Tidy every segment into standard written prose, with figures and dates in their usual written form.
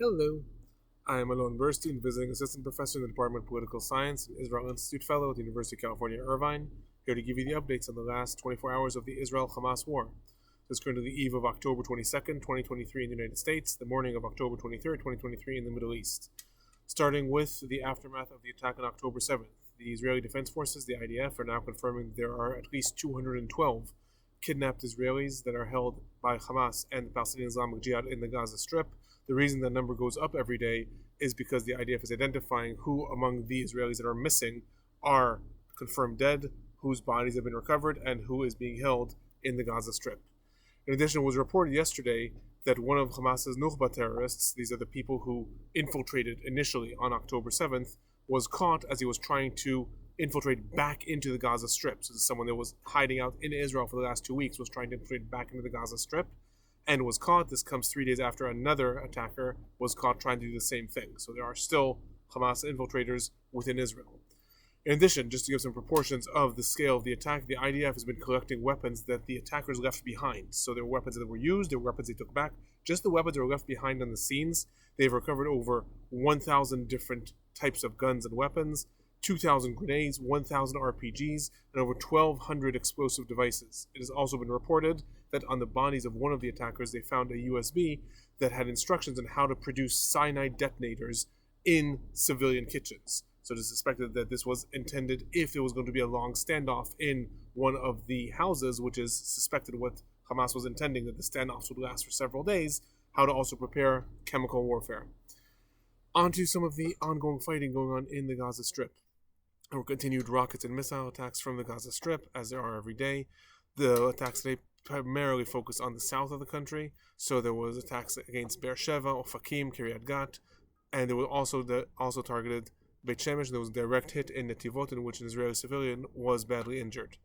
Hello, I am Alon Burstein, visiting assistant professor in the Department of Political Science and Israel Institute Fellow at the University of California, Irvine, here to give you the updates on the last 24 hours of the Israel-Hamas war. It's currently the eve of October 22nd, 2023 in the United States, the morning of October 23rd, 2023 in the Middle East. Starting with the aftermath of the attack on October 7th, the Israeli Defense Forces, the IDF, are now confirming there are at least 212 kidnapped Israelis that are held by Hamas and the Palestinian Islamic Jihad in the Gaza Strip. The reason that number goes up every day is because the IDF is identifying who among the Israelis that are missing are confirmed dead, whose bodies have been recovered, and who is being held in the Gaza Strip. In addition, it was reported yesterday that one of Hamas's Nukhba terrorists, these are the people who infiltrated initially on October 7th, was caught as he was trying to infiltrate back into the Gaza Strip. So this is someone that was hiding out in Israel for the last 2 weeks, was trying to infiltrate back into the Gaza Strip, and was caught. This comes 3 days after another attacker was caught trying to do the same thing. So there are still Hamas infiltrators within Israel. In addition, just to give some proportions of the scale of the attack, the IDF has been collecting weapons that the attackers left behind. So there were weapons that were used, there were weapons they took back. Just the weapons that were left behind on the scenes, they've recovered over 1,000 different types of guns and weapons, 2,000 grenades, 1,000 RPGs, and over 1,200 explosive devices. It has also been reported that on the bodies of one of the attackers, they found a USB that had instructions on how to produce cyanide detonators in civilian kitchens. So it is suspected that this was intended if there was going to be a long standoff in one of the houses, which is suspected what Hamas was intending, that the standoffs would last for several days, how to also prepare chemical warfare. On to some of the ongoing fighting going on in the Gaza Strip. There were continued rockets and missile attacks from the Gaza Strip, as there are every day. The attacks today primarily focused on the south of the country, so there was attacks against Beersheva, Ofakim, Kiryat Gat, and there were also targeted Beit Shemesh. There was a direct hit in Netivot, in which an Israeli civilian was badly injured.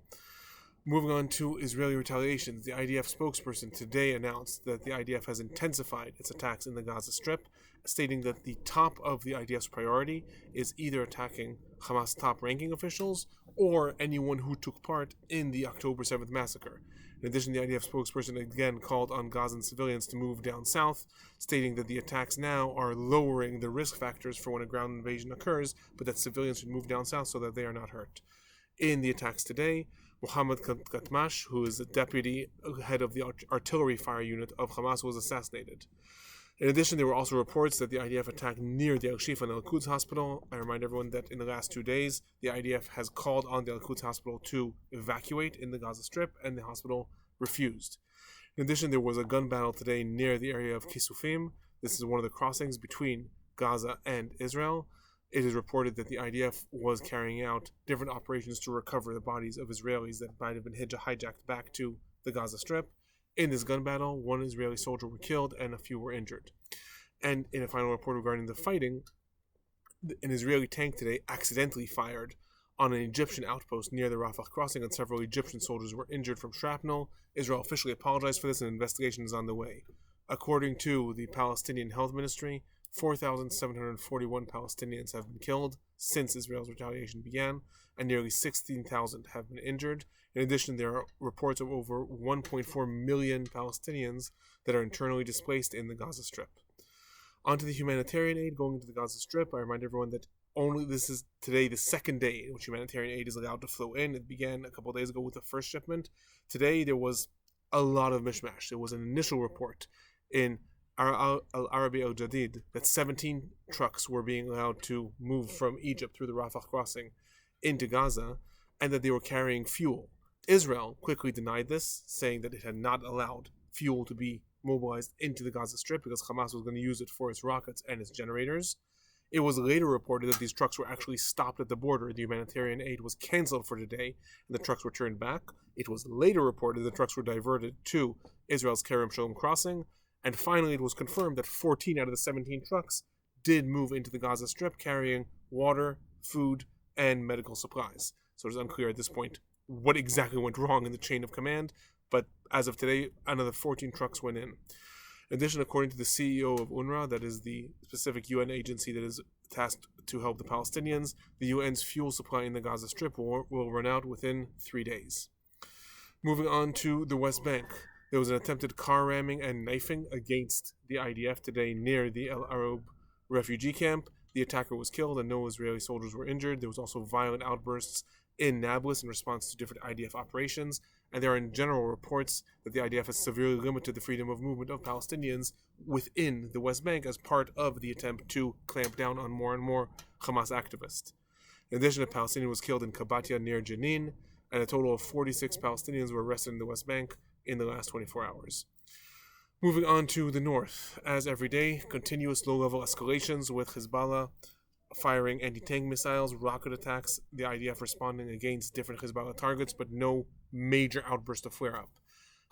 Moving on to Israeli retaliations, the IDF spokesperson today announced that the IDF has intensified its attacks in the Gaza Strip, stating that the top of the IDF's priority is either attacking Hamas top-ranking officials or anyone who took part in the October 7th massacre. In addition, the IDF spokesperson again called on Gazan civilians to move down south, stating that the attacks now are lowering the risk factors for when a ground invasion occurs, but that civilians should move down south so that they are not hurt. In the attacks today, Mohammed Katmash, who is the deputy head of the artillery fire unit of Hamas, was assassinated. In addition, there were also reports that the IDF attacked near the Al-Shifa and Al-Quds hospital. I remind everyone that in the last 2 days, the IDF has called on the Al-Quds hospital to evacuate in the Gaza Strip, and the hospital refused. In addition, there was a gun battle today near the area of Kisufim. This is one of the crossings between Gaza and Israel. It is reported that the IDF was carrying out different operations to recover the bodies of Israelis that might have been hijacked back to the Gaza Strip. In this gun battle, 1 Israeli soldier were killed and a few were injured. And in a final report regarding the fighting, an Israeli tank today accidentally fired on an Egyptian outpost near the Rafah crossing, and several Egyptian soldiers were injured from shrapnel. Israel officially apologized for this, and an investigation is on the way. According to the Palestinian Health Ministry, 4,741 Palestinians have been killed since Israel's retaliation began, and nearly 16,000 have been injured. In addition, there are reports of over 1.4 million Palestinians that are internally displaced in the Gaza Strip. On to the humanitarian aid going into the Gaza Strip. I remind everyone that this is today the second day in which humanitarian aid is allowed to flow in. It began a couple of days ago with the first shipment. Today there was a lot of mishmash. There was an initial report in Al-Arabi Al-Jadid that 17 trucks were being allowed to move from Egypt through the Rafah crossing into Gaza, and that they were carrying fuel. Israel quickly denied this, saying that it had not allowed fuel to be mobilized into the Gaza Strip because Hamas was going to use it for its rockets and its generators. It was later reported that these trucks were actually stopped at the border. The humanitarian aid was canceled for today, and the trucks were turned back. It was later reported the trucks were diverted to Israel's Kerem Shalom crossing, and finally it was confirmed that 14 out of the 17 trucks did move into the Gaza Strip carrying water, food, and medical supplies. So it's unclear at this point what exactly went wrong in the chain of command, but as of today, another 14 trucks went in. In addition, according to the CEO of UNRWA, that is the specific UN agency that is tasked to help the Palestinians, the UN's fuel supply in the Gaza Strip will run out within 3 days. Moving on to the West Bank. There was an attempted car ramming and knifing against the IDF today near the El Arab refugee camp. The attacker was killed and no Israeli soldiers were injured. There was also violent outbursts in Nablus in response to different IDF operations, and there are in general reports that the IDF has severely limited the freedom of movement of Palestinians within the West Bank as part of the attempt to clamp down on more and more Hamas activists. In addition, a Palestinian was killed in Kabatia near Jenin, and a total of 46 Palestinians were arrested in the West Bank in the last 24 hours. Moving on to the north, as every day, continuous low-level escalations with Hezbollah firing anti-tank missiles, rocket attacks, the IDF responding against different Hezbollah targets, but no major outburst of flare-up.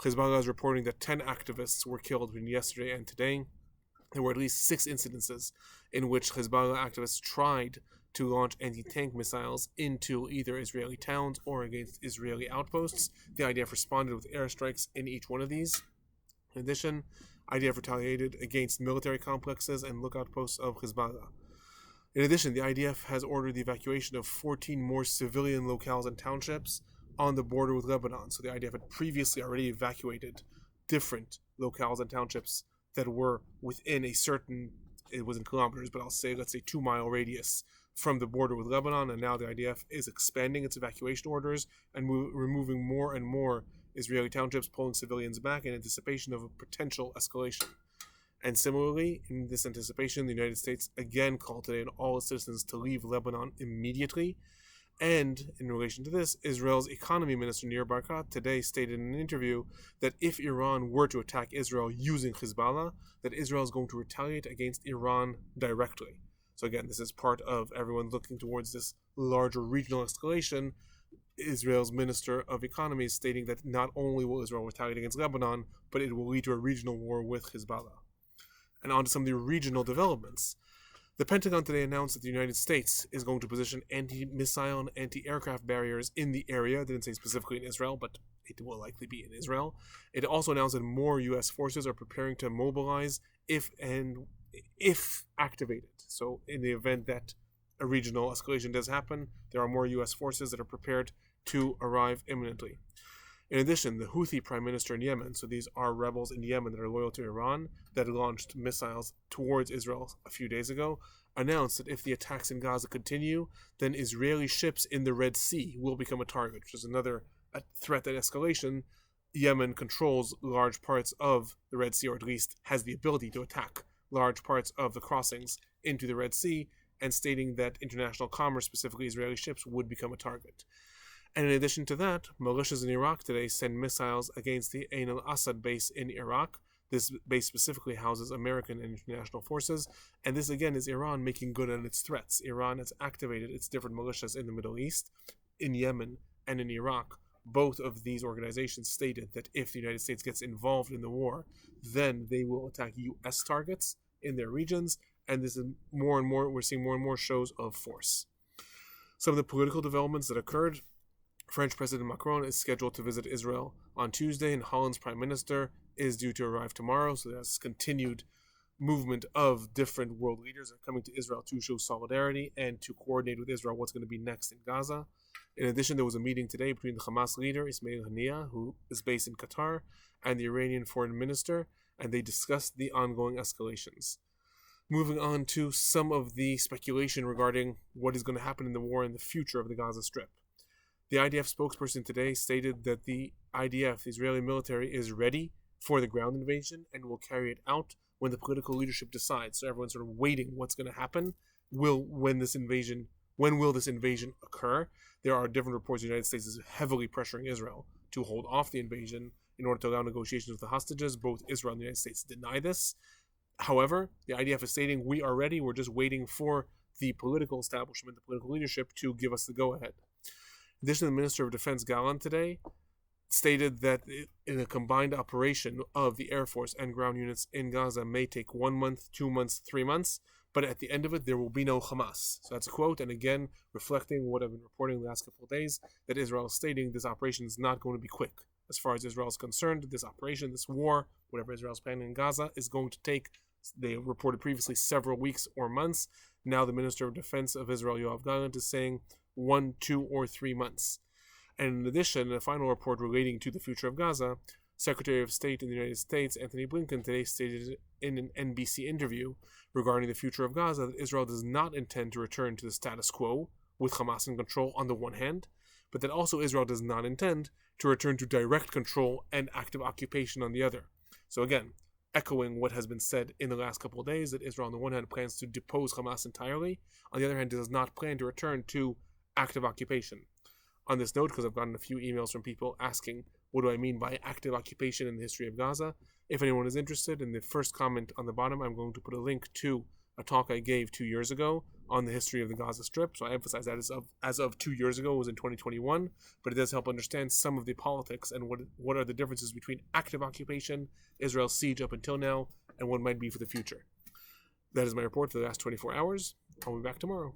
Hezbollah is reporting that 10 activists were killed between yesterday and today. There were at least 6 incidences in which Hezbollah activists tried to launch anti-tank missiles into either Israeli towns or against Israeli outposts. The IDF responded with airstrikes in each one of these. In addition, IDF retaliated against military complexes and lookout posts of Hezbollah. In addition, the IDF has ordered the evacuation of 14 more civilian locales and townships on the border with Lebanon. So the IDF had previously already evacuated different locales and townships that were within a certain, it was in kilometers, but let's say 2-mile radius from the border with Lebanon, and now the IDF is expanding its evacuation orders and removing more and more Israeli townships, pulling civilians back in anticipation of a potential escalation. And similarly, in this anticipation, the United States again called today on all its citizens to leave Lebanon immediately. And in relation to this, Israel's economy minister Nir Barkat today stated in an interview that if Iran were to attack Israel using Hezbollah, that Israel is going to retaliate against Iran directly. So again, this is part of everyone looking towards this larger regional escalation. Israel's Minister of Economy is stating that not only will Israel retaliate against Lebanon, but it will lead to a regional war with Hezbollah. And on to some of the regional developments. The Pentagon today announced that the United States is going to position anti-missile and anti-aircraft barriers in the area. It didn't say specifically in Israel, but it will likely be in Israel. It also announced that more U.S. forces are preparing to mobilize if activated. So in the event that a regional escalation does happen, there are more U.S. forces that are prepared to arrive imminently. In addition, the Houthi prime minister in Yemen, so these are rebels in Yemen that are loyal to Iran, that launched missiles towards Israel a few days ago, announced that if the attacks in Gaza continue, then Israeli ships in the Red Sea will become a target, which is another threat and escalation. Yemen controls large parts of the Red Sea, or at least has the ability to attack large parts of the crossings into the Red Sea, and stating that international commerce, specifically Israeli ships, would become a target. And in addition to that, militias in Iraq today send missiles against the Ain al-Assad base in Iraq. This base specifically houses American and international forces, and this again is Iran making good on its threats. Iran has activated its different militias in the Middle East, in Yemen, and in Iraq. Both of these organizations stated that if the United States gets involved in the war, then they will attack U.S. targets in their regions, and this is we're seeing more and more shows of force. Some of the political developments that occurred: French President Macron is scheduled to visit Israel on Tuesday, and Holland's Prime Minister is due to arrive tomorrow. So there's continued movement of different world leaders that are coming to Israel to show solidarity and to coordinate with Israel what's going to be next in Gaza. In addition, there was a meeting today between the Hamas leader, Ismail Haniyeh, who is based in Qatar, and the Iranian foreign minister, and they discussed the ongoing escalations. Moving on to some of the speculation regarding what is going to happen in the war and the future of the Gaza Strip. The IDF spokesperson today stated that the IDF, the Israeli military, is ready for the ground invasion and will carry it out when the political leadership decides. So everyone's sort of waiting what's going to happen. When will this invasion occur? There are different reports the United States is heavily pressuring Israel to hold off the invasion in order to allow negotiations with the hostages. Both Israel and the United States deny this. However, the IDF is stating, we are ready, we're just waiting for the political establishment, the political leadership, to give us the go-ahead. In addition, the Minister of Defense, Alon, today stated that in a combined operation of the Air Force and ground units in Gaza may take 1 month, 2 months, 3 months, but at the end of it, there will be no Hamas. So that's a quote, and again, reflecting what I've been reporting the last couple of days, that Israel is stating this operation is not going to be quick. As far as Israel is concerned, this operation, this war, whatever Israel is planning in Gaza, is going to take, they reported previously, several weeks or months. Now the Minister of Defense of Israel, Yoav Gallant, is saying 1, 2, or 3 months. And in addition, a final report relating to the future of Gaza, Secretary of State in the United States, Anthony Blinken, today stated in an NBC interview regarding the future of Gaza that Israel does not intend to return to the status quo, with Hamas in control on the one hand, but that also Israel does not intend to return to direct control and active occupation on the other. So again, echoing what has been said in the last couple of days, that Israel on the one hand plans to depose Hamas entirely, on the other hand does not plan to return to active occupation. On this note, because I've gotten a few emails from people asking what do I mean by active occupation in the history of Gaza, if anyone is interested, in the first comment on the bottom I'm going to put a link to a talk I gave 2 years ago on the history of the Gaza Strip. So I emphasize that as of 2 years ago, it was in 2021, but it does help understand some of the politics and what are the differences between active occupation, Israel's siege up until now, and what might be for the future. That is my report for the last 24 hours. I'll be back tomorrow.